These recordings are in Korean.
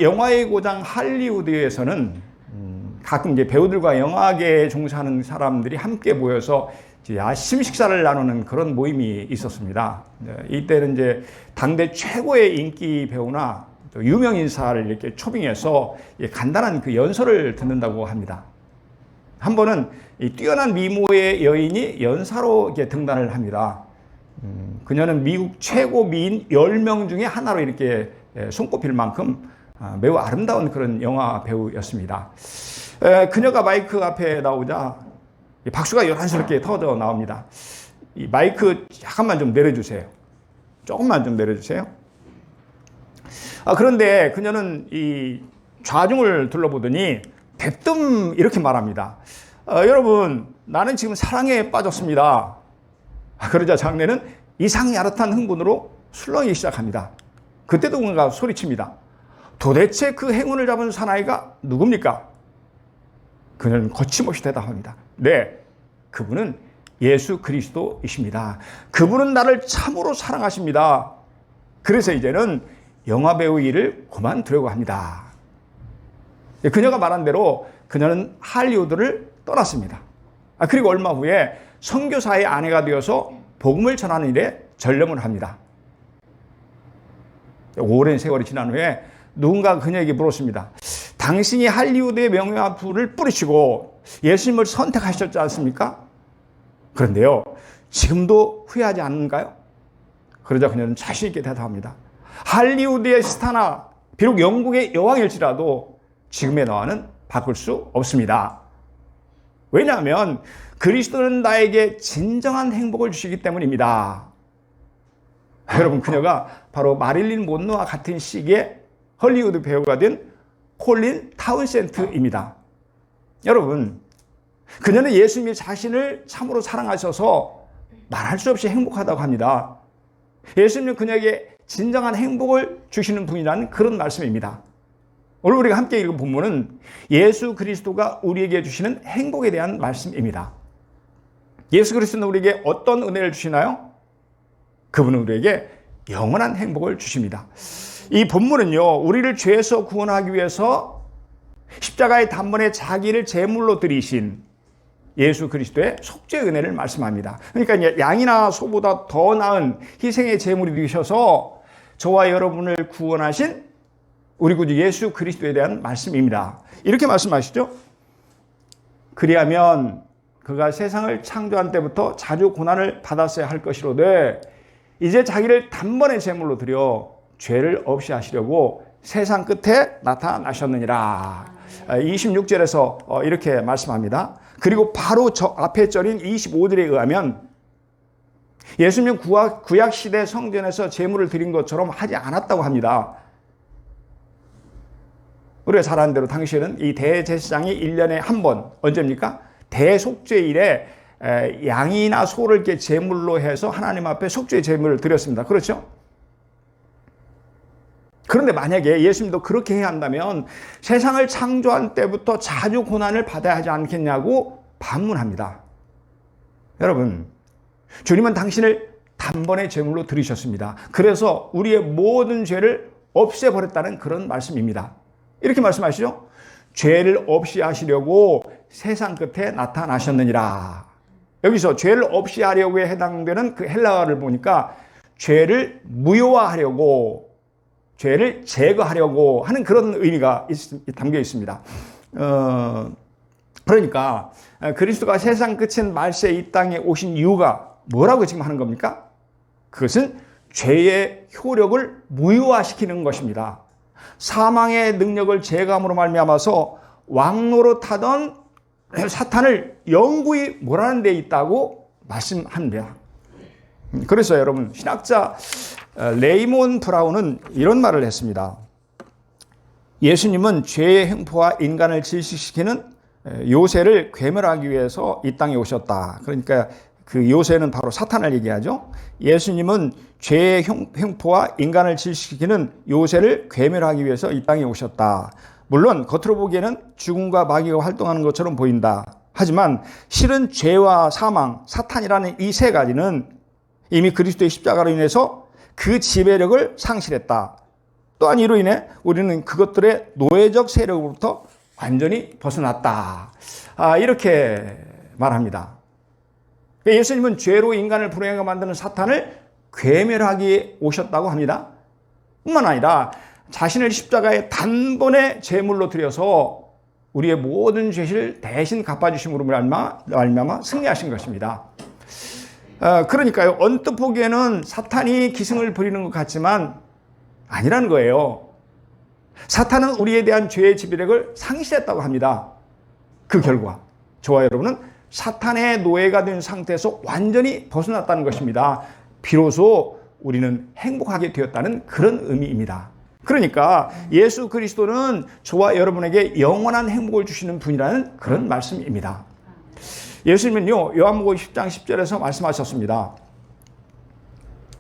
영화의 고장 할리우드에서는 가끔 이제 배우들과 영화계에 종사하는 사람들이 함께 모여서 아침 식사를 나누는 그런 모임이 있었습니다. 이때는 이제 당대 최고의 인기 배우나 또 유명 인사를 이렇게 초빙해서 간단한 그 연설을 듣는다고 합니다. 한 번은 이 뛰어난 미모의 여인이 연사로 이렇게 등단을 합니다. 그녀는 미국 최고 미인 10명 중에 하나로 이렇게 손꼽힐 만큼 매우 아름다운 그런 영화 배우였습니다. 그녀가 마이크 앞에 나오자 박수가 요란스럽게 터져 나옵니다. 이 마이크 약간만 좀 내려주세요. 조금만 좀 내려주세요. 그런데 그녀는 이 좌중을 둘러보더니 대뜸 이렇게 말합니다. 여러분, 나는 지금 사랑에 빠졌습니다. 그러자 장내는 이상 야릇한 흥분으로 술렁이기 시작합니다. 그때도 뭔가 소리칩니다. 도대체 그 행운을 잡은 사나이가 누굽니까? 그는 거침없이 대답합니다. 네, 그분은 예수 그리스도이십니다. 그분은 나를 참으로 사랑하십니다. 그래서 이제는 영화배우 일을 그만두려고 합니다. 그녀가 말한 대로 그녀는 할리우드를 떠났습니다. 그리고 얼마 후에 선교사의 아내가 되어서 복음을 전하는 일에 전념을 합니다. 오랜 세월이 지난 후에 누군가 그녀에게 물었습니다. 당신이 할리우드의 명예와 부를 뿌리치고 예수님을 선택하셨지 않습니까? 그런데요, 지금도 후회하지 않는가요? 그러자 그녀는 자신 있게 대답합니다. 할리우드의 스타나 비록 영국의 여왕일지라도 지금의 나와는 바꿀 수 없습니다. 왜냐하면 그리스도는 나에게 진정한 행복을 주시기 때문입니다. 여러분, 그녀가 바로 마릴린 몬로와 같은 시기에 헐리우드 배우가 된 콜린 타운센트입니다. 여러분, 그녀는 예수님이 자신을 참으로 사랑하셔서 말할 수 없이 행복하다고 합니다. 예수님은 그녀에게 진정한 행복을 주시는 분이라는 그런 말씀입니다. 오늘 우리가 함께 읽은 본문은 예수 그리스도가 우리에게 주시는 행복에 대한 말씀입니다. 예수 그리스도는 우리에게 어떤 은혜를 주시나요? 그분은 우리에게 영원한 행복을 주십니다. 이 본문은요, 우리를 죄에서 구원하기 위해서 십자가의 단번에 자기를 제물로 드리신 예수 그리스도의 속죄 은혜를 말씀합니다. 그러니까 양이나 소보다 더 나은 희생의 제물이 되셔서 저와 여러분을 구원하신 우리 구주 예수 그리스도에 대한 말씀입니다. 이렇게 말씀하시죠. 그리하면 그가 세상을 창조한 때부터 자주 고난을 받았어야 할 것이로되 이제 자기를 단번에 제물로 드려 죄를 없이 하시려고 세상 끝에 나타나셨느니라. 26절에서 이렇게 말씀합니다. 그리고 바로 저 앞에 절인 25절에 의하면 예수님은 구약시대 성전에서 제물을 드린 것처럼 하지 않았다고 합니다. 우리가 잘 아는 대로 당시에는 이 대제사장이 1년에 한 번, 언제입니까? 대속죄일에 양이나 소를 이렇게 제물로 해서 하나님 앞에 속죄 제물을 드렸습니다. 그렇죠? 그런데 만약에 예수님도 그렇게 해야 한다면 세상을 창조한 때부터 자주 고난을 받아야 하지 않겠냐고 반문합니다. 여러분, 주님은 당신을 단번에 제물로 드리셨습니다. 그래서 우리의 모든 죄를 없애버렸다는 그런 말씀입니다. 이렇게 말씀하시죠. 죄를 없이 하시려고 세상 끝에 나타나셨느니라. 여기서 죄를 없이 하려고에 해당되는 그 헬라어를 보니까 죄를 무효화하려고, 죄를 제거하려고 하는 그런 의미가 담겨 있습니다. 그러니까 그리스도가 세상 끝인 말세 이 땅에 오신 이유가 뭐라고 지금 하는 겁니까? 그것은 죄의 효력을 무효화시키는 것입니다. 사망의 능력을 제거함으로 말미암아서 왕노로 타던 사탄을 영구히 몰아내는 데 있다고 말씀합니다. 그래서 여러분, 신학자 레이몬 브라운은 이런 말을 했습니다. 예수님은 죄의 횡포와 인간을 질식시키는 요새를 괴멸하기 위해서 이 땅에 오셨다. 그러니까 그 요새는 바로 사탄을 얘기하죠. 예수님은 죄의 횡포와 인간을 질식시키는 요새를 괴멸하기 위해서 이 땅에 오셨다. 물론 겉으로 보기에는 죽음과 마귀가 활동하는 것처럼 보인다. 하지만 실은 죄와 사망, 사탄이라는 이 세 가지는 이미 그리스도의 십자가로 인해서 그 지배력을 상실했다. 또한 이로 인해 우리는 그것들의 노예적 세력으로부터 완전히 벗어났다. 이렇게 말합니다. 예수님은 죄로 인간을 불행하게 만드는 사탄을 괴멸하기 오셨다고 합니다. 뿐만 아니라 자신을 십자가에 단번에 제물로 드려서 우리의 모든 죄를 대신 갚아주심으로 말미암아 승리하신 것입니다. 그러니까요, 언뜻 보기에는 사탄이 기승을 부리는 것 같지만 아니라는 거예요. 사탄은 우리에 대한 죄의 지배력을 상실했다고 합니다. 그 결과 저와 여러분은 사탄의 노예가 된 상태에서 완전히 벗어났다는 것입니다. 비로소 우리는 행복하게 되었다는 그런 의미입니다. 그러니까 예수 그리스도는 저와 여러분에게 영원한 행복을 주시는 분이라는 그런 말씀입니다. 예수님은요, 요한복음 10장 10절에서 말씀하셨습니다.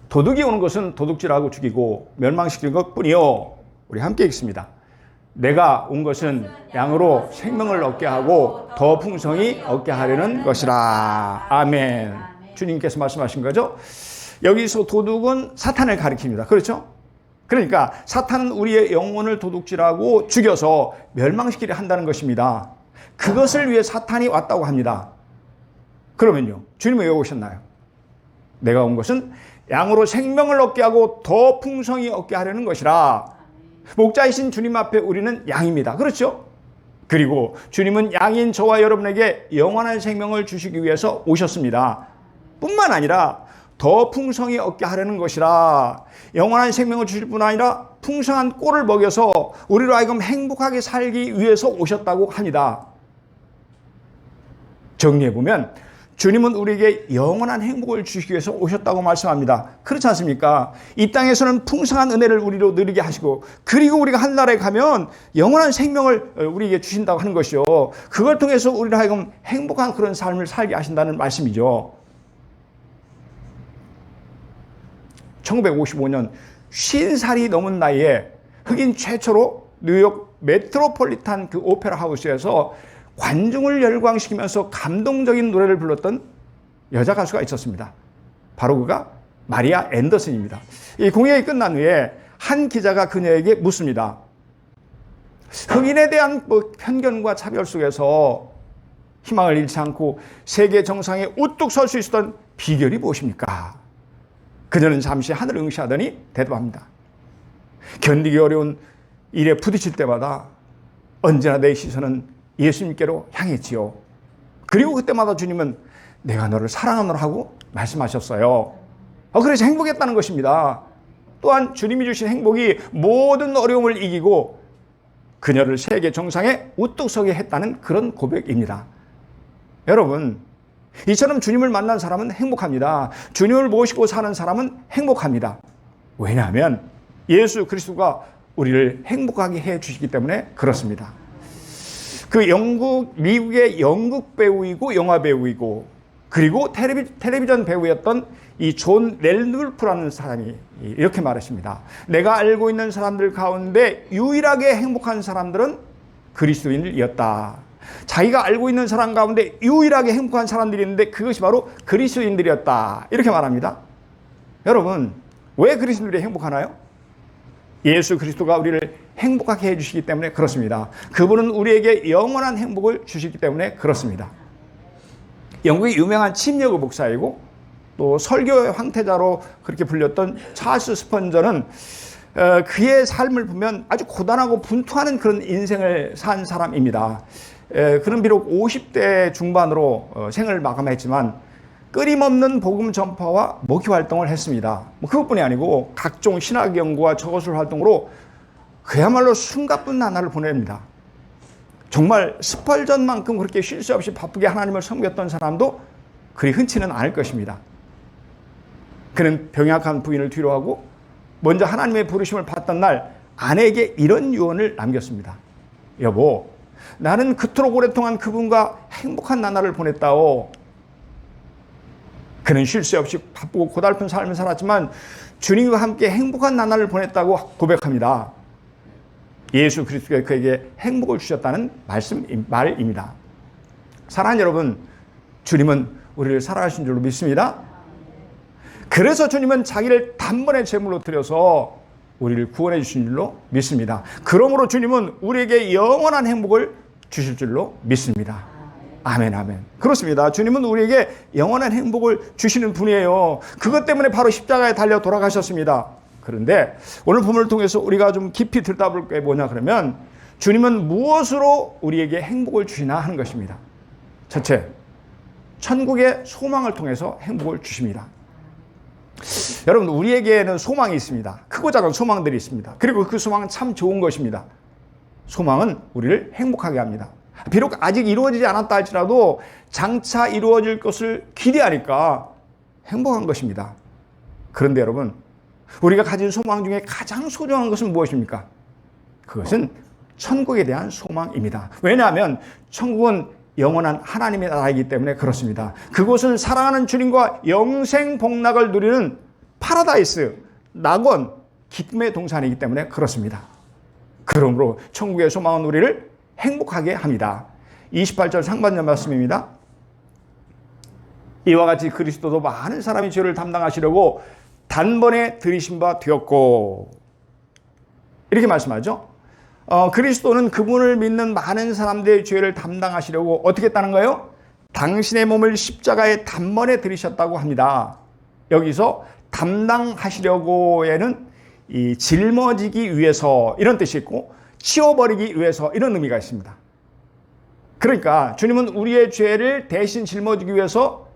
도둑이 오는 것은 도둑질하고 죽이고 멸망시키는 것뿐이요. 우리 함께 읽습니다. 내가 온 것은 양으로 생명을 얻게 하고 더 풍성히 얻게 하려는 것이라. 아멘. 주님께서 말씀하신 거죠. 여기서 도둑은 사탄을 가리킵니다. 그렇죠? 그러니까 사탄은 우리의 영혼을 도둑질하고 죽여서 멸망시키려 한다는 것입니다. 그것을 위해 사탄이 왔다고 합니다. 그러면요, 주님은 왜 오셨나요? 내가 온 것은 양으로 생명을 얻게 하고 더 풍성히 얻게 하려는 것이라. 목자이신 주님 앞에 우리는 양입니다. 그렇죠? 그리고 주님은 양인 저와 여러분에게 영원한 생명을 주시기 위해서 오셨습니다. 뿐만 아니라 더 풍성히 얻게 하려는 것이라. 영원한 생명을 주실 뿐 아니라 풍성한 꼴을 먹여서 우리로 하여금 행복하게 살기 위해서 오셨다고 합니다. 정리해보면 주님은 우리에게 영원한 행복을 주시기 위해서 오셨다고 말씀합니다. 그렇지 않습니까? 이 땅에서는 풍성한 은혜를 우리로 누리게 하시고, 그리고 우리가 하늘나라에 가면 영원한 생명을 우리에게 주신다고 하는 것이요. 그걸 통해서 우리로 하여금 행복한 그런 삶을 살게 하신다는 말씀이죠. 1955년 50살이 넘은 나이에 흑인 최초로 뉴욕 메트로폴리탄 그 오페라 하우스에서 관중을 열광시키면서 감동적인 노래를 불렀던 여자 가수가 있었습니다. 바로 그가 마리아 앤더슨입니다. 이 공연이 끝난 후에 한 기자가 그녀에게 묻습니다. 흑인에 대한 편견과 차별 속에서 희망을 잃지 않고 세계 정상에 우뚝 설 수 있었던 비결이 무엇입니까? 그녀는 잠시 하늘을 응시하더니 대답합니다. 견디기 어려운 일에 부딪힐 때마다 언제나 내 시선은 예수님께로 향했지요. 그리고 그때마다 주님은 내가 너를 사랑하노라 하고 말씀하셨어요. 그래서 행복했다는 것입니다. 또한 주님이 주신 행복이 모든 어려움을 이기고 그녀를 세계 정상에 우뚝 서게 했다는 그런 고백입니다. 여러분, 이처럼 주님을 만난 사람은 행복합니다. 주님을 모시고 사는 사람은 행복합니다. 왜냐하면 예수 그리스도가 우리를 행복하게 해 주시기 때문에 그렇습니다. 그 미국의 연극 배우이고 영화 배우이고 그리고 텔레비전 배우였던 이 존 렐룰프라는 사람이 이렇게 말했습니다. 내가 알고 있는 사람들 가운데 유일하게 행복한 사람들은 그리스도인이었다. 자기가 알고 있는 사람 가운데 유일하게 행복한 사람들이 있는데 그것이 바로 그리스도인들이었다. 이렇게 말합니다. 여러분, 왜 그리스도인들이 행복하나요? 예수 그리스도가 우리를 행복하게 해주시기 때문에 그렇습니다. 그분은 우리에게 영원한 행복을 주시기 때문에 그렇습니다. 영국의 유명한 침례교 목사이고 또 설교의 황태자로 그렇게 불렸던 찰스 스펀저는 그의 삶을 보면 아주 고단하고 분투하는 그런 인생을 산 사람입니다. 그는 비록 50대 중반으로 생을 마감했지만 끊임없는 복음 전파와 목회 활동을 했습니다. 그것뿐이 아니고 각종 신학 연구와 저서술 활동으로 그야말로 숨가쁜 나날을 보냅니다. 정말 스펄전만큼 그렇게 쉴 새 없이 바쁘게 하나님을 섬겼던 사람도 그리 흔치는 않을 것입니다. 그는 병약한 부인을 뒤로하고 먼저 하나님의 부르심을 받던 날 아내에게 이런 유언을 남겼습니다. 여보, 나는 그토록 오랫동안 그분과 행복한 나날을 보냈다오. 그는 쉴 새 없이 바쁘고 고달픈 삶을 살았지만 주님과 함께 행복한 나날을 보냈다고 고백합니다. 예수 그리스도가 그에게 행복을 주셨다는 말입니다. 사랑하는 여러분, 주님은 우리를 사랑하신 줄로 믿습니다. 그래서 주님은 자기를 단번에 제물로 드려서 우리를 구원해 주신 줄로 믿습니다. 그러므로 주님은 우리에게 영원한 행복을 주실 줄로 믿습니다. 아멘, 아멘. 그렇습니다. 주님은 우리에게 영원한 행복을 주시는 분이에요. 그것 때문에 바로 십자가에 달려 돌아가셨습니다. 그런데 오늘 본문을 통해서 우리가 좀 깊이 들여다볼 게 뭐냐 그러면 주님은 무엇으로 우리에게 행복을 주시나 하는 것입니다. 첫째, 천국의 소망을 통해서 행복을 주십니다. 여러분, 우리에게는 소망이 있습니다. 크고 작은 소망들이 있습니다. 그리고 그 소망은 참 좋은 것입니다. 소망은 우리를 행복하게 합니다. 비록 아직 이루어지지 않았다 할지라도 장차 이루어질 것을 기대하니까 행복한 것입니다. 그런데 여러분, 우리가 가진 소망 중에 가장 소중한 것은 무엇입니까? 그것은 천국에 대한 소망입니다. 왜냐하면 천국은 영원한 하나님의 나라이기 때문에 그렇습니다. 그곳은 사랑하는 주님과 영생 복락을 누리는 파라다이스, 낙원, 기쁨의 동산이기 때문에 그렇습니다. 그러므로 천국의 소망은 우리를 행복하게 합니다. 28절 상반절 말씀입니다. 이와 같이 그리스도도 많은 사람이 죄를 담당하시려고 단번에 들이신 바 되었고, 이렇게 말씀하죠. 그리스도는 그분을 믿는 많은 사람들의 죄를 담당하시려고 어떻게 했다는 거예요? 당신의 몸을 십자가에 단번에 들이셨다고 합니다. 여기서 담당하시려고에는 이 짊어지기 위해서 이런 뜻이 있고 치워버리기 위해서 이런 의미가 있습니다. 그러니까 주님은 우리의 죄를 대신 짊어지기 위해서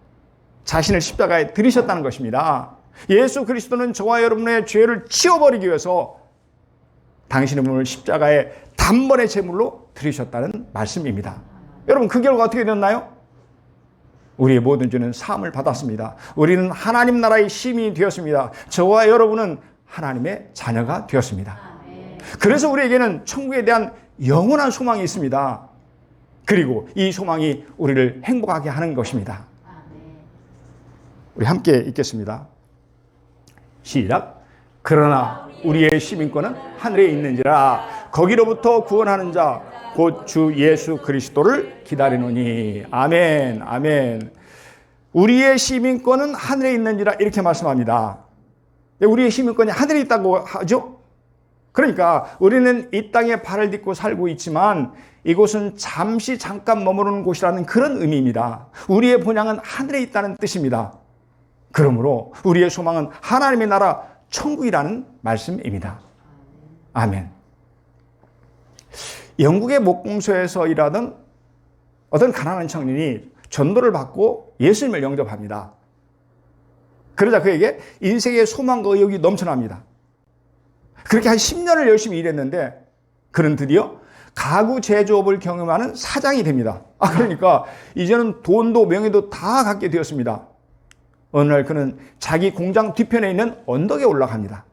자신을 십자가에 들이셨다는 것입니다. 예수 그리스도는 저와 여러분의 죄를 치워버리기 위해서 당신의 몸을 십자가에 단번에 제물로 들이셨다는 말씀입니다. 여러분, 그 결과 어떻게 되었나요? 우리의 모든 죄는 사함을 받았습니다. 우리는 하나님 나라의 시민이 되었습니다. 저와 여러분은 하나님의 자녀가 되었습니다. 그래서 우리에게는 천국에 대한 영원한 소망이 있습니다. 그리고 이 소망이 우리를 행복하게 하는 것입니다. 우리 함께 읽겠습니다. 시작. 그러나 우리의 시민권은 하늘에 있는지라 거기로부터 구원하는 자 곧 주 예수 그리스도를 기다리노니. 아멘, 아멘. 우리의 시민권은 하늘에 있는지라 이렇게 말씀합니다. 우리의 시민권이 하늘에 있다고 하죠. 그러니까 우리는 이 땅에 발을 딛고 살고 있지만 이곳은 잠시 잠깐 머무르는 곳이라는 그런 의미입니다. 우리의 본향은 하늘에 있다는 뜻입니다. 그러므로 우리의 소망은 하나님의 나라 천국이라는 말씀입니다. 아멘. 영국의 목공소에서 일하던 어떤 가난한 청년이 전도를 받고 예수님을 영접합니다. 그러자 그에게 인생의 소망과 의욕이 넘쳐납니다. 그렇게 한 10년을 열심히 일했는데 그는 드디어 가구 제조업을 경험하는 사장이 됩니다. 그러니까 이제는 돈도 명예도 다 갖게 되었습니다. 어느 날 그는 자기 공장 뒤편에 있는 언덕에 올라갑니다.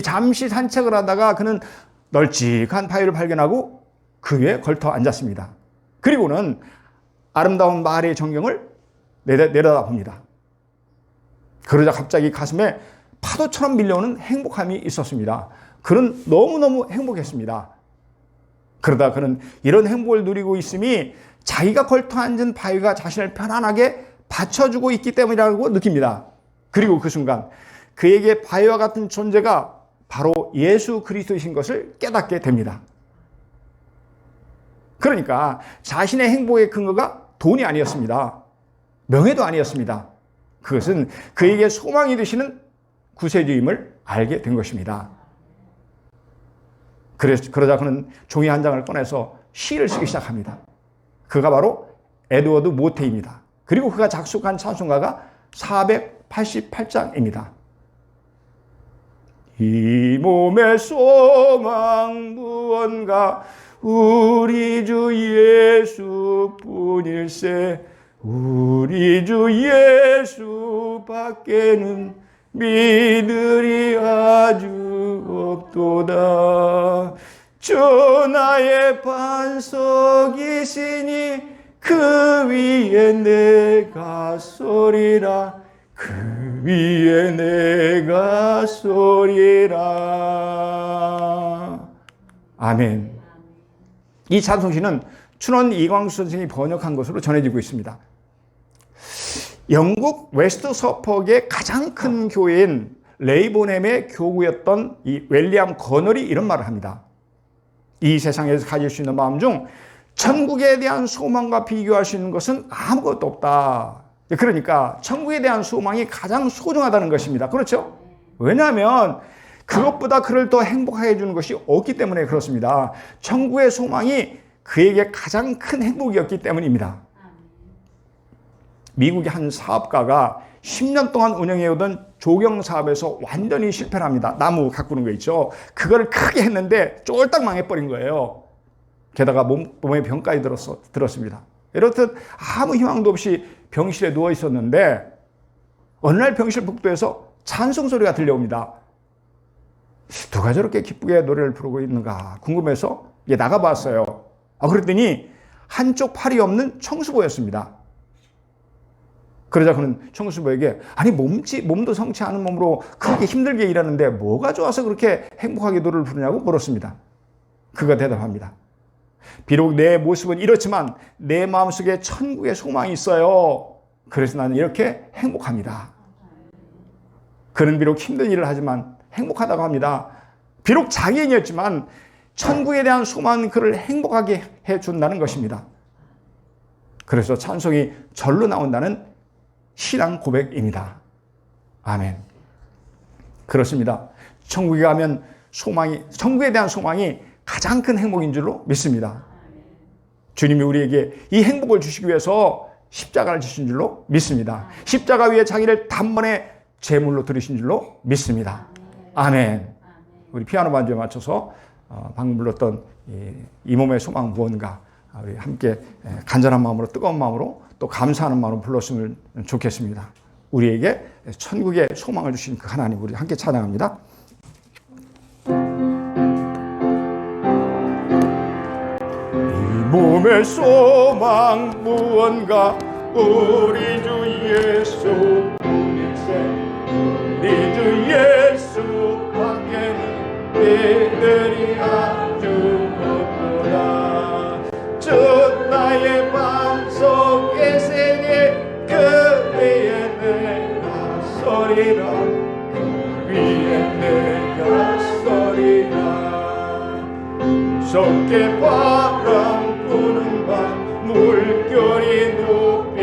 잠시 산책을 하다가 그는 널찍한 바위를 발견하고 그 위에 걸터 앉았습니다. 그리고는 아름다운 마을의 전경을 내려다봅니다. 그러자 갑자기 가슴에 파도처럼 밀려오는 행복함이 있었습니다. 그는 너무너무 행복했습니다. 그러다 그는 이런 행복을 누리고 있음이 자기가 걸터 앉은 바위가 자신을 편안하게 받쳐주고 있기 때문이라고 느낍니다. 그리고 그 순간 그에게 바위와 같은 존재가 바로 예수 그리스도이신 것을 깨닫게 됩니다. 그러니까 자신의 행복의 근거가 돈이 아니었습니다. 명예도 아니었습니다. 그것은 그에게 소망이 되시는 구세주임을 알게 된 것입니다. 그러자 그는 종이 한 장을 꺼내서 시를 쓰기 시작합니다. 그가 바로 에드워드 모테입니다. 그리고 그가 작곡한 찬송가가 488장입니다. 이 몸의 소망 무언가 우리 주 예수뿐일세. 우리 주 예수 밖에는 믿으리 아주 없도다. 주 나의 반석이시니 그 위에 내가 서리라. 그 위에 내가 서리라. 아멘. 이 찬송시는 춘원 이광수 선생이 번역한 것으로 전해지고 있습니다. 영국 웨스트 서퍽의 가장 큰 교회인 레이보넴의 교구였던 이 윌리엄 거널이 이런 말을 합니다. 이 세상에서 가질 수 있는 마음 중 천국에 대한 소망과 비교할 수 있는 것은 아무것도 없다. 그러니까 천국에 대한 소망이 가장 소중하다는 것입니다. 그렇죠? 왜냐하면 그것보다 그를 더 행복하게 해주는 것이 없기 때문에 그렇습니다. 천국의 소망이 그에게 가장 큰 행복이었기 때문입니다. 미국의 한 사업가가 10년 동안 운영해오던 조경 사업에서 완전히 실패를 합니다. 나무 가꾸는 거 있죠. 그걸 크게 했는데 쫄딱 망해버린 거예요. 게다가 몸에 병까지 들었습니다. 이렇듯 아무 희망도 없이 병실에 누워 있었는데 어느 날 병실 복도에서 찬송 소리가 들려옵니다. 누가 저렇게 기쁘게 노래를 부르고 있는가 궁금해서 나가봤어요. 그랬더니 한쪽 팔이 없는 청수보였습니다. 그러자 그는 청수보에게 아니 몸도 성치 않은 몸으로 그렇게 힘들게 일하는데 뭐가 좋아서 그렇게 행복하게 노래를 부르냐고 물었습니다. 그가 대답합니다. 비록 내 모습은 이렇지만 내 마음속에 천국의 소망이 있어요. 그래서 나는 이렇게 행복합니다. 그는 비록 힘든 일을 하지만 행복하다고 합니다. 비록 장애인이었지만 천국에 대한 소망은 그를 행복하게 해준다는 것입니다. 그래서 찬송이 절로 나온다는 신앙 고백입니다. 아멘. 그렇습니다. 천국에 가면 천국에 대한 소망이 가장 큰 행복인 줄로 믿습니다. 주님이 우리에게 이 행복을 주시기 위해서 십자가를 지신 줄로 믿습니다. 십자가 위에 자기를 단번에 제물로 드리신 줄로 믿습니다. 아멘. 우리 피아노 반주에 맞춰서 방금 불렀던 이 몸의 소망 무언가 우리 함께 간절한 마음으로 뜨거운 마음으로 또 감사하는 마음으로 불렀으면 좋겠습니다. 우리에게 천국의 소망을 주신 그 하나님 우리 함께 찬양합니다. 이 몸의 소망 무언가 우리 주 예수 우리 주 예수 밖에는 이들이 아주 없구나. 주 나의 마음속의 세계 그 위에 내가 서리라. 그 위에 내가 서리라. 무섭게 바람 부는 밤 물결이 높이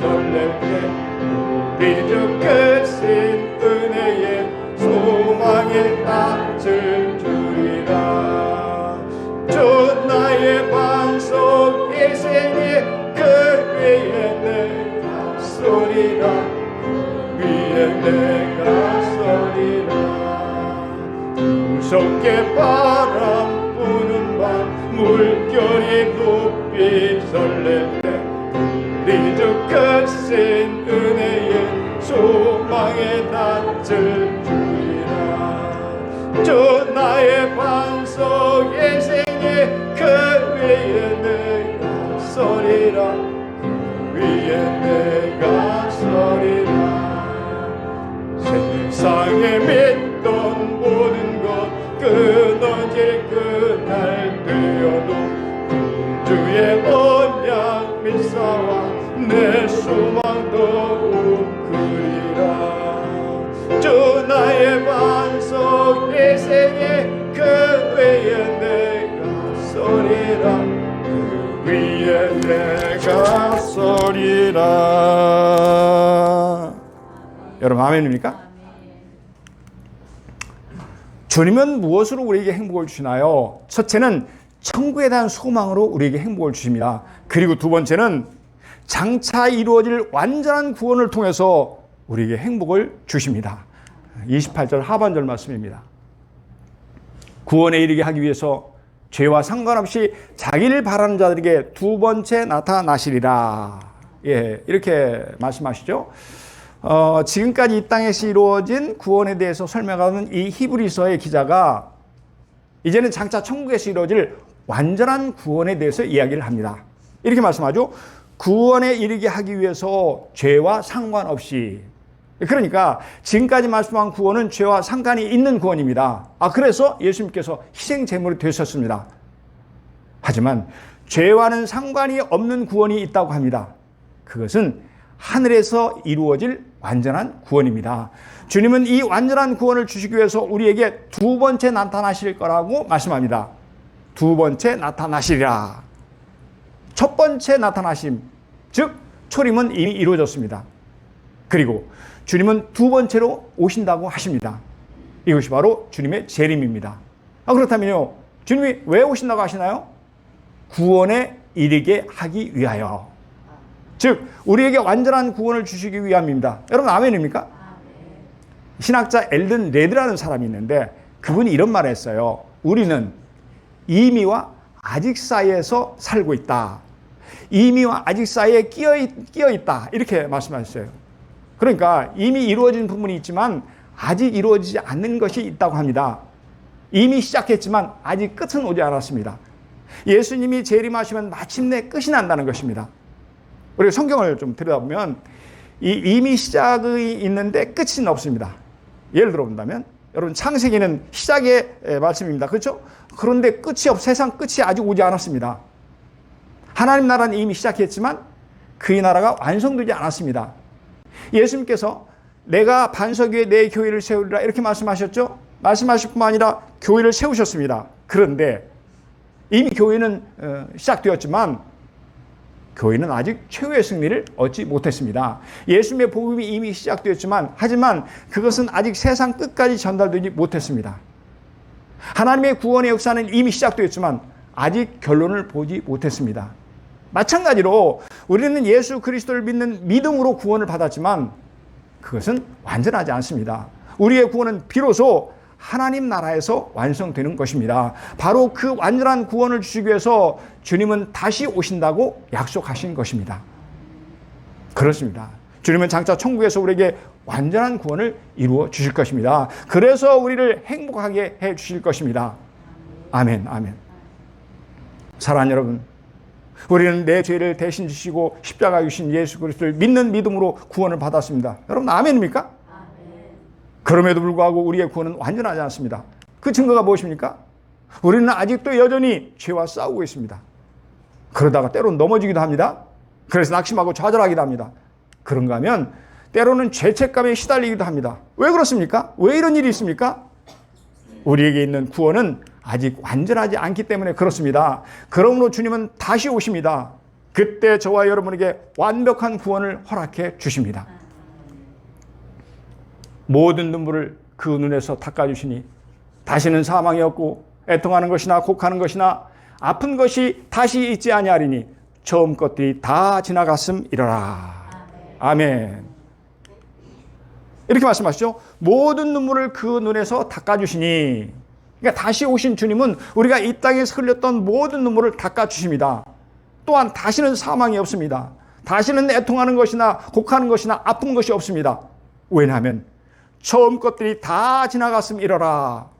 설렐 때 우리 주 크신 은혜의 소망의 낯을 주리라. 주 나의 방속의 생애 그 위에 내가 서리라. 그 위에 내가 서리라. 무섭게 바람 부는 밤 물결이 높이 설렐 때 우리 주 크신 은혜의 소망의 낯을 주리라. 주 나의 방속의 생애 그 위에 내가 서리라. 그 위에 내가 서리라. 세상에 믿던 모든 것 끊어질 그날 되어도 주의 언약 믿사와 내 소망 더욱 크리라. 주 나의 반석의 생애 그 위에 내가 서리라. 그 위에 내가 서리라. 여러분 아멘입니까? 주님은 무엇으로 우리에게 행복을 주시나요? 첫째는 천국에 대한 소망으로 우리에게 행복을 주십니다. 그리고 두 번째는 장차 이루어질 완전한 구원을 통해서 우리에게 행복을 주십니다. 28절 하반절 말씀입니다. 구원에 이르게 하기 위해서 죄와 상관없이 자기를 바라는 자들에게 두 번째 나타나시리라. 이렇게 말씀하시죠. 지금까지 이 땅에서 이루어진 구원에 대해서 설명하는 이 히브리서의 기자가 이제는 장차 천국에서 이루어질 완전한 구원에 대해서 이야기를 합니다. 이렇게 말씀하죠. 구원에 이르게 하기 위해서 죄와 상관없이. 그러니까 지금까지 말씀한 구원은 죄와 상관이 있는 구원입니다. 그래서 예수님께서 희생 제물이 되셨습니다. 하지만 죄와는 상관이 없는 구원이 있다고 합니다. 그것은 하늘에서 이루어질 완전한 구원입니다. 주님은 이 완전한 구원을 주시기 위해서 우리에게 두 번째 나타나실 거라고 말씀합니다. 두 번째 나타나시리라. 첫 번째 나타나심, 즉 초림은 이미 이루어졌습니다. 그리고 주님은 두 번째로 오신다고 하십니다. 이것이 바로 주님의 재림입니다. 그렇다면요, 주님이 왜 오신다고 하시나요? 구원에 이르게 하기 위하여. 즉 우리에게 완전한 구원을 주시기 위함입니다. 여러분 아멘입니까? 신학자 엘든 레드라는 사람이 있는데 그분이 이런 말을 했어요. 우리는 이미와 아직 사이에서 살고 있다. 이미와 아직 사이에 끼어 있다. 이렇게 말씀하셨어요. 그러니까 이미 이루어진 부분이 있지만 아직 이루어지지 않는 것이 있다고 합니다. 이미 시작했지만 아직 끝은 오지 않았습니다. 예수님이 재림하시면 마침내 끝이 난다는 것입니다. 우리가 성경을 좀 들여다보면 이미 시작이 있는데 끝은 없습니다. 예를 들어본다면 여러분 창세기는 시작의 말씀입니다. 그렇죠? 그런데 세상 끝이 아직 오지 않았습니다. 하나님 나라는 이미 시작했지만 그의 나라가 완성되지 않았습니다. 예수님께서 내가 반석 위에 내 교회를 세우리라 이렇게 말씀하셨죠? 말씀하실 뿐만 아니라 교회를 세우셨습니다. 그런데 이미 교회는 시작되었지만 교회는 아직 최후의 승리를 얻지 못했습니다. 예수님의 복음이 이미 시작되었지만 하지만 그것은 아직 세상 끝까지 전달되지 못했습니다. 하나님의 구원의 역사는 이미 시작되었지만 아직 결론을 보지 못했습니다. 마찬가지로 우리는 예수 그리스도를 믿는 믿음으로 구원을 받았지만 그것은 완전하지 않습니다. 우리의 구원은 비로소 하나님 나라에서 완성되는 것입니다. 바로 그 완전한 구원을 주시기 위해서 주님은 다시 오신다고 약속하신 것입니다. 그렇습니다. 주님은 장차 천국에서 우리에게 완전한 구원을 이루어 주실 것입니다. 그래서 우리를 행복하게 해 주실 것입니다. 아멘, 아멘. 사랑하는 여러분, 우리는 내 죄를 대신 지시고 십자가에 주신 예수 그리스도를 믿는 믿음으로 구원을 받았습니다. 여러분 아멘입니까? 그럼에도 불구하고 우리의 구원은 완전하지 않습니다. 그 증거가 무엇입니까? 우리는 아직도 여전히 죄와 싸우고 있습니다. 그러다가 때로는 넘어지기도 합니다. 그래서 낙심하고 좌절하기도 합니다. 그런가 하면 때로는 죄책감에 시달리기도 합니다. 왜 그렇습니까? 왜 이런 일이 있습니까? 우리에게 있는 구원은 아직 완전하지 않기 때문에 그렇습니다. 그러므로 주님은 다시 오십니다. 그때 저와 여러분에게 완벽한 구원을 허락해 주십니다. 모든 눈물을 그 눈에서 닦아주시니 다시는 사망이 없고 애통하는 것이나 곡하는 것이나 아픈 것이 다시 있지 아니하리니 처음 것들이 다 지나갔음이러라. 아멘. 이렇게 말씀하시죠. 모든 눈물을 그 눈에서 닦아주시니, 그러니까 다시 오신 주님은 우리가 이 땅에서 흘렸던 모든 눈물을 닦아주십니다. 또한 다시는 사망이 없습니다. 다시는 애통하는 것이나 곡하는 것이나 아픈 것이 없습니다. 왜냐하면 처음 것들이 다 지나갔음이러라.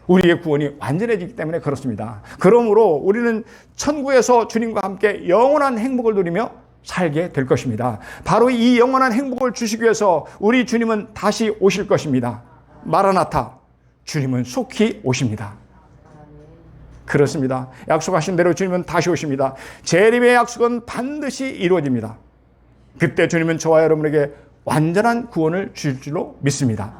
우리의 구원이 완전해지기 때문에 그렇습니다. 그러므로 우리는 천국에서 주님과 함께 영원한 행복을 누리며 살게 될 것입니다. 바로 이 영원한 행복을 주시기 위해서 우리 주님은 다시 오실 것입니다. 마라나타, 주님은 속히 오십니다. 그렇습니다. 약속하신 대로 주님은 다시 오십니다. 재림의 약속은 반드시 이루어집니다. 그때 주님은 저와 여러분에게 완전한 구원을 주실 줄로 믿습니다.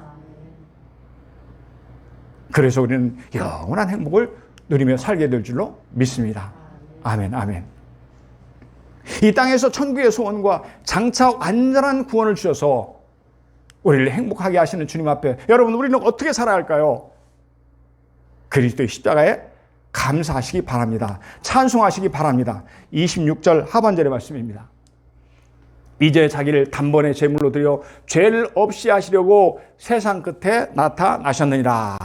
그래서 우리는 영원한 행복을 누리며 살게 될 줄로 믿습니다. 아멘, 아멘. 이 땅에서 천국의 소원과 장차 완전한 구원을 주셔서 우리를 행복하게 하시는 주님 앞에 여러분 우리는 어떻게 살아야 할까요? 그리스도의 십자가에 감사하시기 바랍니다. 찬송하시기 바랍니다. 26절 하반절의 말씀입니다. 이제 자기를 단번에 제물로 드려 죄를 없이 하시려고 세상 끝에 나타나셨느니라.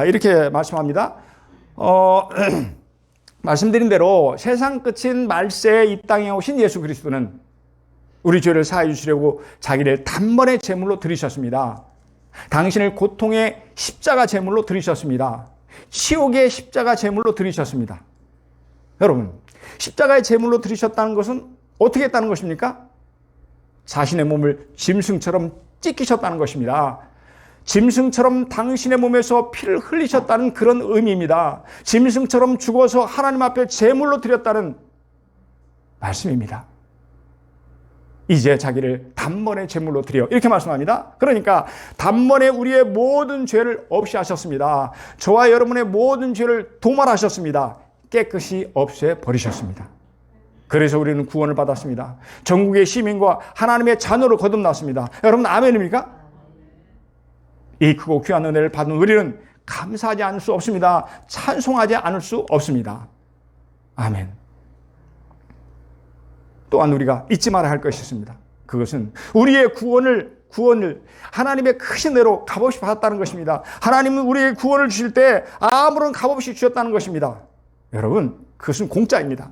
이렇게 말씀합니다. 말씀드린 대로 세상 끝인 말세에 이 땅에 오신 예수 그리스도는 우리 죄를 사해 주시려고 자기를 단번에 제물로 드리셨습니다. 당신을 고통의 십자가 제물로 드리셨습니다. 치욕의 십자가 제물로 드리셨습니다. 여러분, 십자가의 제물로 드리셨다는 것은 어떻게 했다는 것입니까? 자신의 몸을 짐승처럼 찢기셨다는 것입니다. 짐승처럼 당신의 몸에서 피를 흘리셨다는 그런 의미입니다. 짐승처럼 죽어서 하나님 앞에 제물로 드렸다는 말씀입니다. 이제 자기를 단번에 제물로 드려. 이렇게 말씀합니다. 그러니까 단번에 우리의 모든 죄를 없이 하셨습니다. 저와 여러분의 모든 죄를 도말하셨습니다. 깨끗이 없애버리셨습니다. 그래서 우리는 구원을 받았습니다. 전국의 시민과 하나님의 자녀로 거듭났습니다. 여러분 아멘입니까? 이 크고 귀한 은혜를 받은 우리는 감사하지 않을 수 없습니다. 찬송하지 않을 수 없습니다. 아멘. 또한 우리가 잊지 말아야 할 것이 있습니다. 그것은 우리의 구원을 하나님의 크신 은혜로 값없이 받았다는 것입니다. 하나님은 우리의 구원을 주실 때 아무런 값없이 주셨다는 것입니다. 여러분, 그것은 공짜입니다.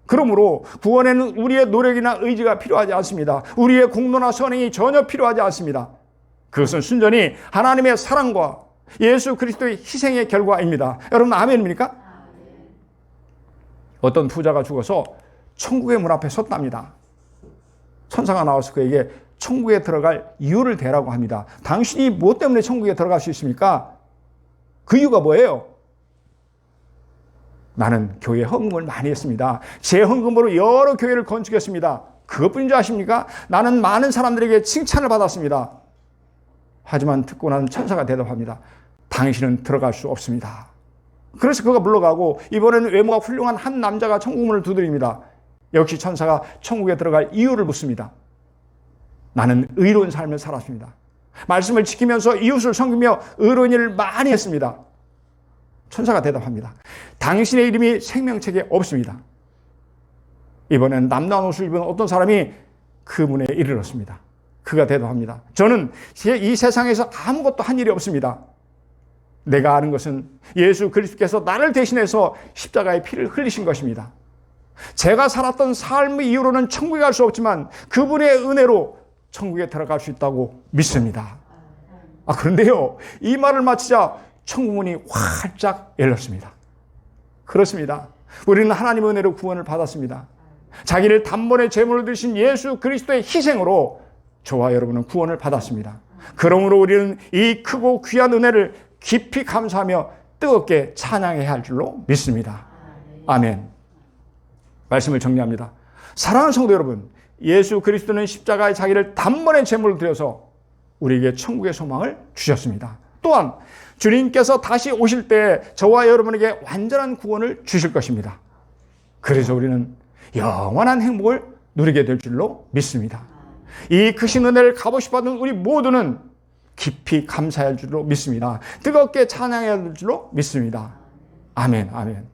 그러므로 구원에는 우리의 노력이나 의지가 필요하지 않습니다. 우리의 공로나 선행이 전혀 필요하지 않습니다. 그것은 순전히 하나님의 사랑과 예수 그리스도의 희생의 결과입니다. 여러분 아멘입니까? 어떤 부자가 죽어서 천국의 문 앞에 섰답니다. 천사가 나와서 그에게 천국에 들어갈 이유를 대라고 합니다. 당신이 무엇 때문에 천국에 들어갈 수 있습니까? 그 이유가 뭐예요? 나는 교회 헌금을 많이 했습니다. 제 헌금으로 여러 교회를 건축했습니다. 그것뿐인 줄 아십니까? 나는 많은 사람들에게 칭찬을 받았습니다. 하지만 듣고 나는 천사가 대답합니다. 당신은 들어갈 수 없습니다. 그래서 그가 물러가고 이번에는 외모가 훌륭한 한 남자가 천국문을 두드립니다. 역시 천사가 천국에 들어갈 이유를 묻습니다. 나는 의로운 삶을 살았습니다. 말씀을 지키면서 이웃을 섬기며 의로운 일을 많이 했습니다. 천사가 대답합니다. 당신의 이름이 생명책에 없습니다. 이번엔 남다운 옷을 입은 어떤 사람이 그 문에 이르렀습니다. 그가 대답합니다. 저는 이 세상에서 아무것도 한 일이 없습니다. 내가 아는 것은 예수 그리스도께서 나를 대신해서 십자가의 피를 흘리신 것입니다. 제가 살았던 삶의 이유로는 천국에 갈 수 없지만 그분의 은혜로 천국에 들어갈 수 있다고 믿습니다. 그런데요, 이 말을 마치자 천국문이 활짝 열렸습니다. 그렇습니다. 우리는 하나님의 은혜로 구원을 받았습니다. 자기를 단번에 제물로 드신 예수 그리스도의 희생으로 저와 여러분은 구원을 받았습니다. 그러므로 우리는 이 크고 귀한 은혜를 깊이 감사하며 뜨겁게 찬양해야 할 줄로 믿습니다. 아멘. 말씀을 정리합니다. 사랑하는 성도 여러분, 예수 그리스도는 십자가에 자기를 단번에 제물로 드려서 우리에게 천국의 소망을 주셨습니다. 또한 주님께서 다시 오실 때 저와 여러분에게 완전한 구원을 주실 것입니다. 그래서 우리는 영원한 행복을 누리게 될 줄로 믿습니다. 이 크신 은혜를 값없이 받은 우리 모두는 깊이 감사할 줄로 믿습니다. 뜨겁게 찬양해야 될 줄로 믿습니다. 아멘, 아멘.